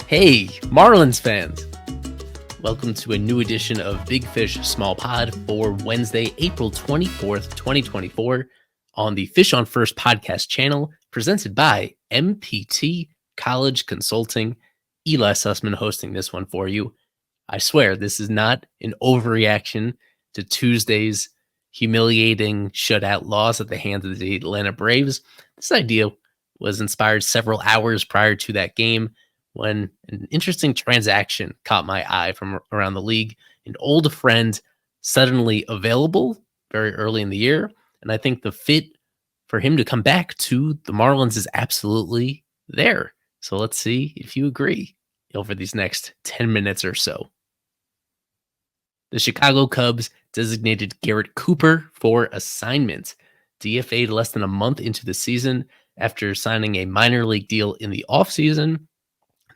Hey, Marlins fans! Welcome to a new edition of Big Fish Small Pod for Wednesday, April 24th, 2024, on the Fish on First podcast channel, presented by MPT College Consulting. Ely Sussman hosting this one for you. I swear, this is not an overreaction to Tuesday's humiliating shutout loss at the hands of the Atlanta Braves. This idea was inspired several hours prior to that game when an interesting transaction caught my eye from around the league. An old friend suddenly available very early in the year, and I think the fit for him to come back to the Marlins is absolutely there. So let's see if you agree over these next 10 minutes or so. The Chicago Cubs designated Garrett Cooper for assignment. DFA'd less than a month into the season after signing a minor league deal in the offseason,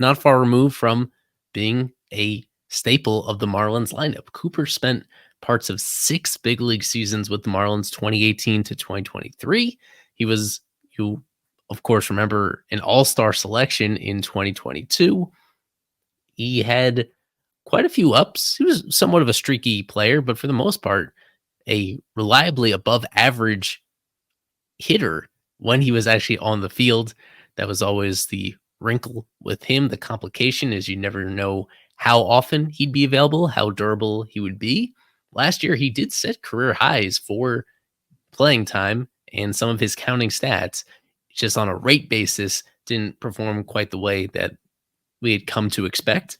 not far removed from being a staple of the Marlins lineup. Cooper spent parts of 6 big league seasons with the Marlins, 2018 to 2023. He was, you of course remember, an all-star selection in 2022. He had quite a few ups. He was somewhat of a streaky player, but for the most part, a reliably above average hitter when he was actually on the field. That was always the wrinkle with him. The complication is you never know how often he'd be available, how durable he would be. Last year, he did set career highs for playing time, and some of his counting stats, just on a rate basis, didn't perform quite the way that we had come to expect.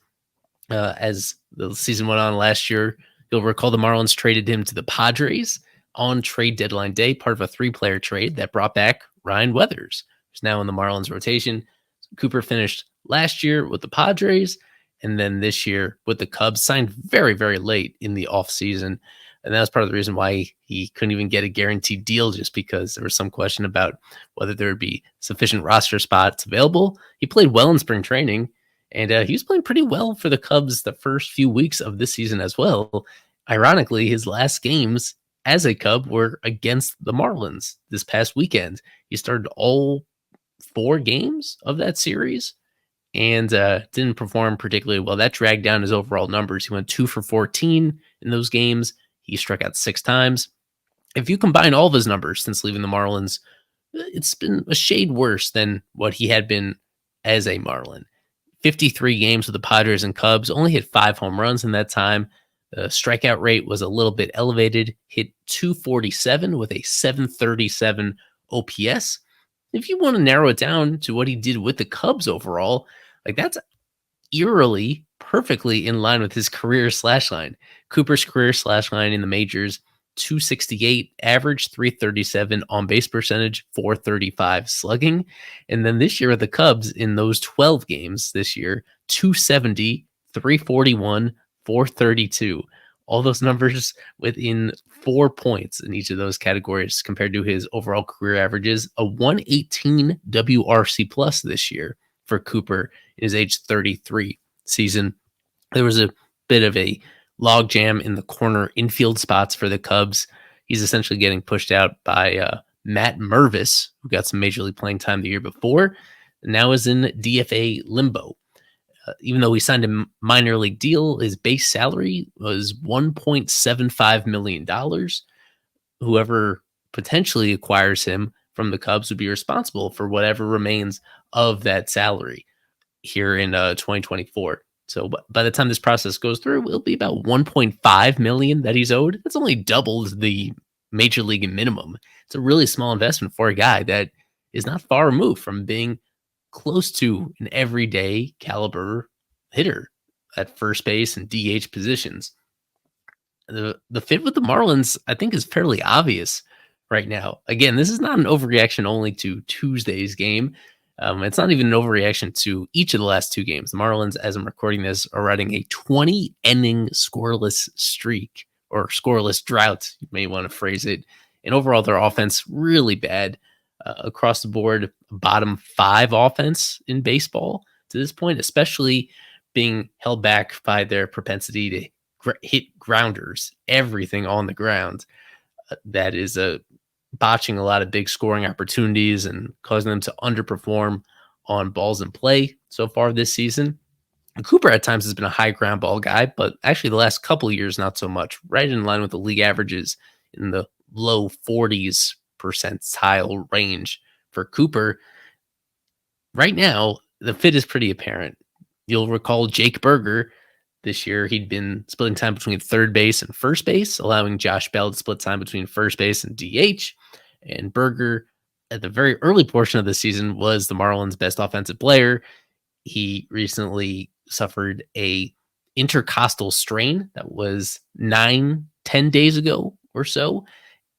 As the season went on last year, you'll recall the Marlins traded him to the Padres on trade deadline day, part of a 3-player trade that brought back Ryan Weathers, who's now in the Marlins rotation. Cooper finished last year with the Padres, and then this year with the Cubs, signed very, very late in the offseason. And that was part of the reason why he couldn't even get a guaranteed deal, just because there was some question about whether there would be sufficient roster spots available. He played well in spring training, and he was playing pretty well for the Cubs the first few weeks of this season as well. Ironically, his last games as a Cub were against the Marlins this past weekend. He started all 4 games of that series and didn't perform particularly well. That dragged down his overall numbers. He went 2 for 14 in those games. He struck out 6 times. If you combine all of his numbers since leaving the Marlins, it's been a shade worse than what he had been as a Marlin. 53 games with the Padres and Cubs, only hit 5 home runs in that time. The strikeout rate was a little bit elevated, hit 247 with a 737 OPS. If you want to narrow it down to what he did with the Cubs overall, like, that's eerily perfectly in line with his career slash line. Cooper's career slash line in the majors: 268 average, 337 on base percentage, 435 slugging. And then this year at the Cubs, in those 12 games this year, 270, 341, 432. All those numbers within 4 points in each of those categories compared to his overall career averages. A 118 WRC plus this year for Cooper in his age 33 season. There was a bit of a logjam in the corner infield spots for the Cubs. He's essentially getting pushed out by Matt Mervis, who got some major league playing time the year before, and now is in DFA limbo. Even though he signed a minor league deal, his base salary was $1.75 million. Whoever potentially acquires him from the Cubs would be responsible for whatever remains of that salary here in 2024. So by the time this process goes through, it'll be about $1.5 million that he's owed. That's only doubled the major league minimum. It's a really small investment for a guy that is not far removed from being close to an everyday caliber hitter at first base and DH positions. The fit with the Marlins, I think, is fairly obvious right now. Again, this is not an overreaction only to Tuesday's game. It's not even an overreaction to each of the last 2 games. The Marlins, as I'm recording this, are riding a 20-inning scoreless streak, or scoreless drought, you may want to phrase it. And overall, their offense really bad. Across the board, bottom 5 offense in baseball to this point, especially being held back by their propensity to hit grounders, everything on the ground. That is botching a lot of big scoring opportunities and causing them to underperform on balls in play so far this season. Cooper at times has been a high ground ball guy, but actually the last couple of years, not so much. Right in line with the league averages in the low 40s percentile range for Cooper. Right now, the fit is pretty apparent. You'll recall Jake Berger this year. He'd been splitting time between third base and first base, allowing Josh Bell to split time between first base and DH. And Berger, at the very early portion of the season, was the Marlins' best offensive player. He recently suffered a intercostal strain that was 9-10 days ago or so.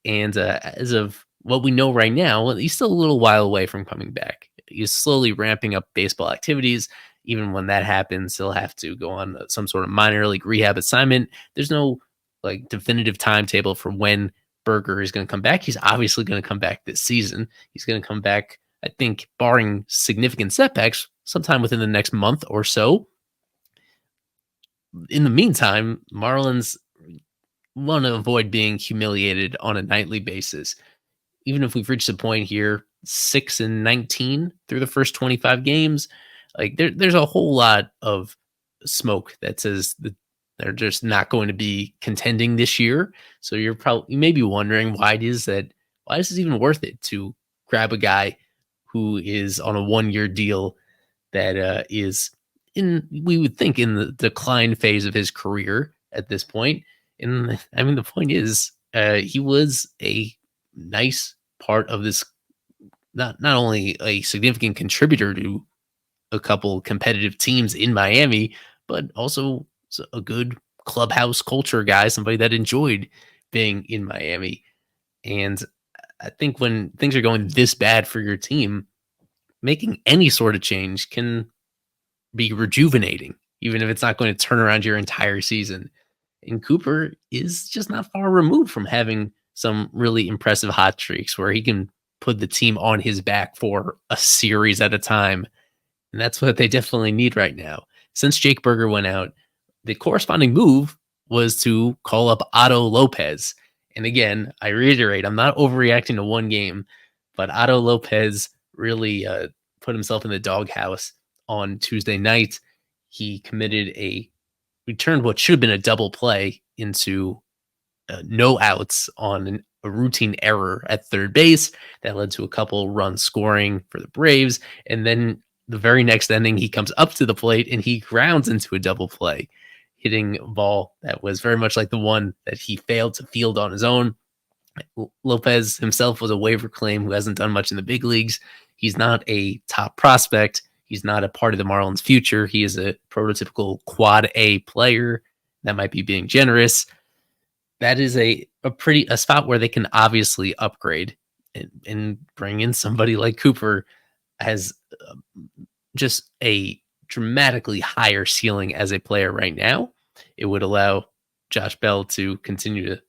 And as of what we know right now, he's still a little while away from coming back. He's slowly ramping up baseball activities. Even when that happens, he'll have to go on some sort of minor league rehab assignment. There's no like definitive timetable for when Berger is going to come back. He's obviously going to come back this season. He's going to come back, I think, barring significant setbacks, sometime within the next month or so. In the meantime, Marlins want to avoid being humiliated on a nightly basis. Even if we've reached a point here, 6-19 through the first 25 games, like there's a whole lot of smoke that says that they're just not going to be contending this year. So you may be wondering why is this even worth it to grab a guy who is on a 1-year deal that is we would think in the decline phase of his career at this point. And I mean, the point is, he was a nice part of this, not only a significant contributor to a couple competitive teams in Miami, but also a good clubhouse culture guy, somebody that enjoyed being in Miami. And I think when things are going this bad for your team, making any sort of change can be rejuvenating, even if it's not going to turn around your entire season. And Cooper is just not far removed from having some really impressive hot streaks where he can put the team on his back for a series at a time. And that's what they definitely need right now. Since Jake Berger went out, the corresponding move was to call up Otto Lopez. And again, I reiterate, I'm not overreacting to one game, but Otto Lopez really put himself in the doghouse on Tuesday night. He returned what should have been a double play into no outs on a routine error at third base that led to a couple runs scoring for the Braves. And then the very next inning, he comes up to the plate and he grounds into a double play, hitting a ball that was very much like the one that he failed to field on his own. Lopez himself was a waiver claim who hasn't done much in the big leagues. He's not a top prospect. He's not a part of the Marlins' future. He is a prototypical quad A player. That might be being generous. That is a spot where they can obviously upgrade and bring in somebody like Cooper has just a dramatically higher ceiling as a player right now. It would allow Josh Bell to continue to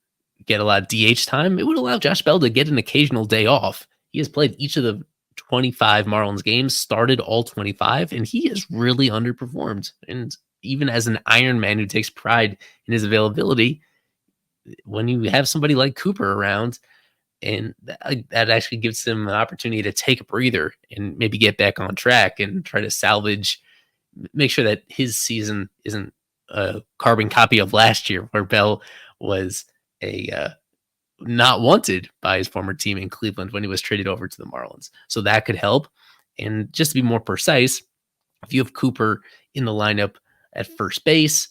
get a lot of DH time. It would allow Josh Bell to get an occasional day off. He has played each of the 25 Marlins games, started all 25, and he has really underperformed. And even as an Iron Man who takes pride in his availability, when you have somebody like Cooper around, and that actually gives him an opportunity to take a breather and maybe get back on track and try to make sure that his season isn't a carbon copy of last year, where Bell was not wanted by his former team in Cleveland when he was traded over to the Marlins. So that could help. And just to be more precise, if you have Cooper in the lineup at first base,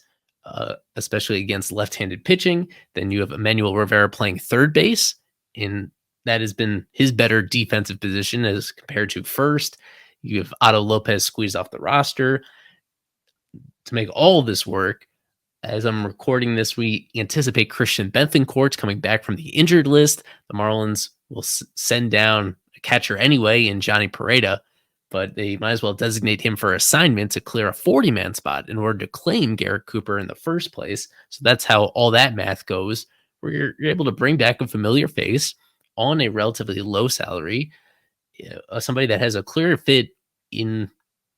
especially against left-handed pitching, then you have Emmanuel Rivera playing third base, and that has been his better defensive position as compared to first. You have Otto Lopez squeezed off the roster. To make all of this work, as I'm recording this, we anticipate Christian Bethancourt coming back from the injured list. The Marlins will send down a catcher anyway in Johnny Pereda, but they might as well designate him for assignment to clear a 40-man spot in order to claim Garrett Cooper in the first place. So that's how all that math goes, where you're able to bring back a familiar face on a relatively low salary, somebody that has a clear fit in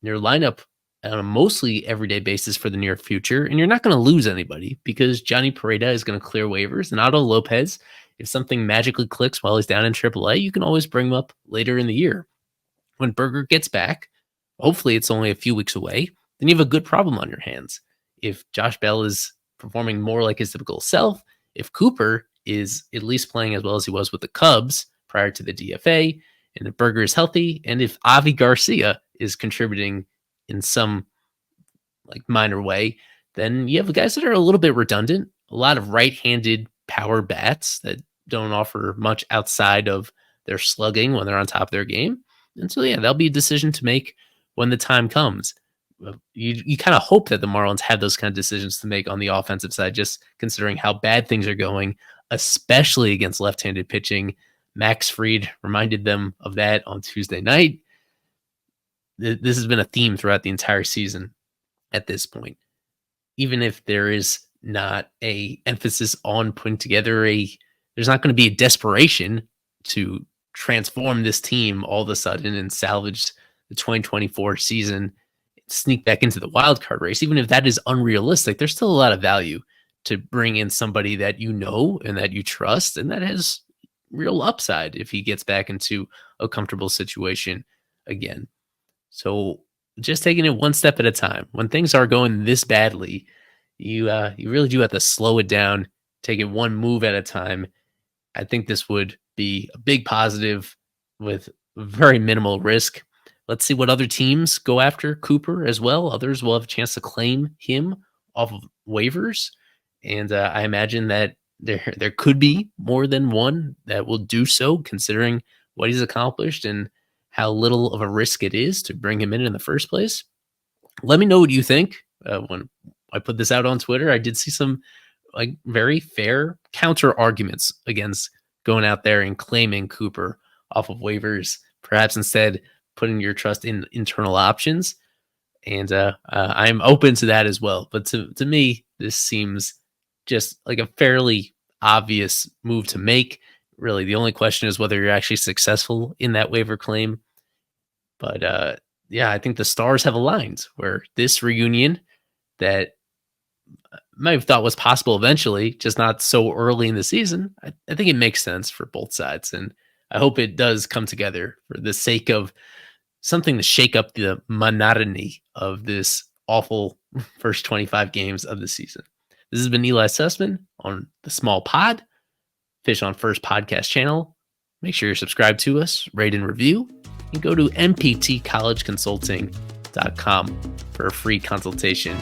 your lineup on a mostly everyday basis for the near future. And you're not going to lose anybody because Johnny Pereda is going to clear waivers, and Otto Lopez, if something magically clicks while he's down in AAA, you can always bring him up later in the year. When Berger gets back, hopefully it's only a few weeks away, then you have a good problem on your hands. If Josh Bell is performing more like his typical self, if Cooper is at least playing as well as he was with the Cubs prior to the DFA, and if Berger is healthy, and if Avi Garcia is contributing in some like minor way, then you have guys that are a little bit redundant, a lot of right-handed power bats that don't offer much outside of their slugging when they're on top of their game. And so, yeah, that'll be a decision to make when the time comes. You kind of hope that the Marlins have those kind of decisions to make on the offensive side, just considering how bad things are going, especially against left-handed pitching. Max Fried reminded them of that on Tuesday night. This has been a theme throughout the entire season at this point. Even if there is not a emphasis on putting together there's not going to be a desperation to transform this team all of a sudden and salvage the 2024 season, sneak back into the wild card race. Even if that is unrealistic, there's still a lot of value to bring in somebody that you know and that you trust and that has real upside if he gets back into a comfortable situation again. So just taking it one step at a time. When things are going this badly, you really do have to slow it down, take it one move at a time. I think this would be a big positive with very minimal risk. Let's see what other teams go after Cooper as well. Others will have a chance to claim him off of waivers. And I imagine that there could be more than one that will do so, considering what he's accomplished and how little of a risk it is to bring him in the first place. Let me know what you think. When I put this out on Twitter, I did see some like very fair counter arguments against going out there and claiming Cooper off of waivers, perhaps instead putting your trust in internal options. And I'm open to that as well. But to me, this seems just like a fairly obvious move to make. Really, the only question is whether you're actually successful in that waiver claim. But yeah, I think the stars have aligned where this reunion that I might have thought was possible eventually, just not so early in the season. I think it makes sense for both sides. And I hope it does come together for the sake of something to shake up the monotony of this awful first 25 games of the season. This has been Ely Sussman on the Small Pod, Fish on First podcast channel. Make sure you're subscribed to us, rate and review, and go to mptcollegeconsulting.com for a free consultation